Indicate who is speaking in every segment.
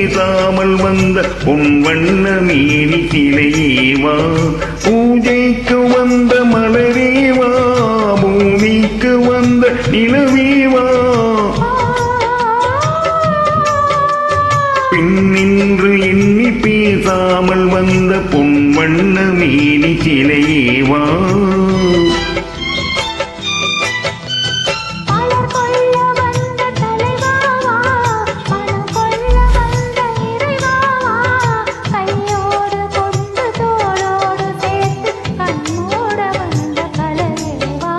Speaker 1: பேசாமல் வந்த பொன் வண்ண மேனி சிலையேவா, பூஜைக்கு வந்த மலரேவா, பூமிக்கு வந்த நிலவேவா, பின்னின்று எண்ணி பேசாமல் வந்த பொன் வண்ண மேனி சிலையேவா.
Speaker 2: கையோடு கொண்டு தோளோடு சேர்த்து கண்ணோட வந்த கலையேவா.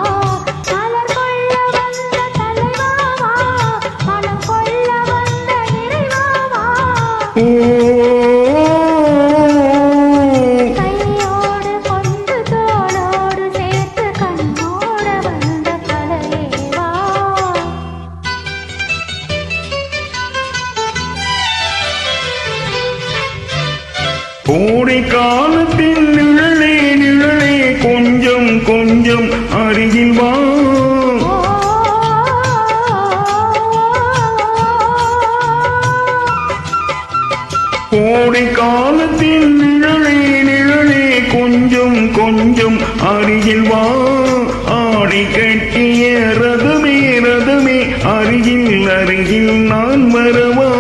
Speaker 1: கோடை காலத்தில் நிழலே நிழலே கொஞ்சம் கொஞ்சம் அருகில் வா, கோடை காலத்தில் நிழலே நிழலே கொஞ்சம் கொஞ்சம் அருகில் வா, ஆடை கட்டிய ரதமே ரதமே அருகில் அருகில் நான் வரவா.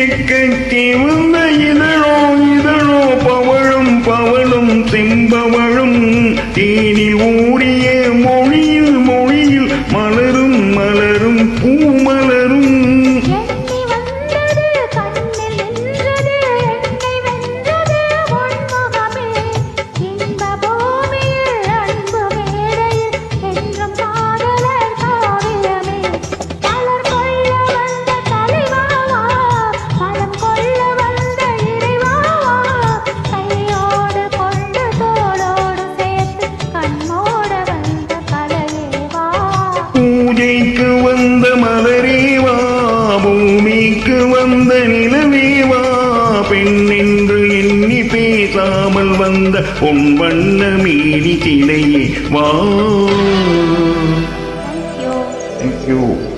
Speaker 1: எக்கட்டி வந்த இதழோ இதழோ பவழும் பவளும் செம்பவழும் தேனில் ஊறிய மொழியில் மொழியில் மலரும் மலரும் பூமலரும். பூஜைக்கு வந்த மலரேவா, பூமிக்கு வந்த நிலவேவா, பெண்ணென்று எண்ணி பேசாமல் வந்த பொன் வண்ண மேனி சிலையே வா. Thank you.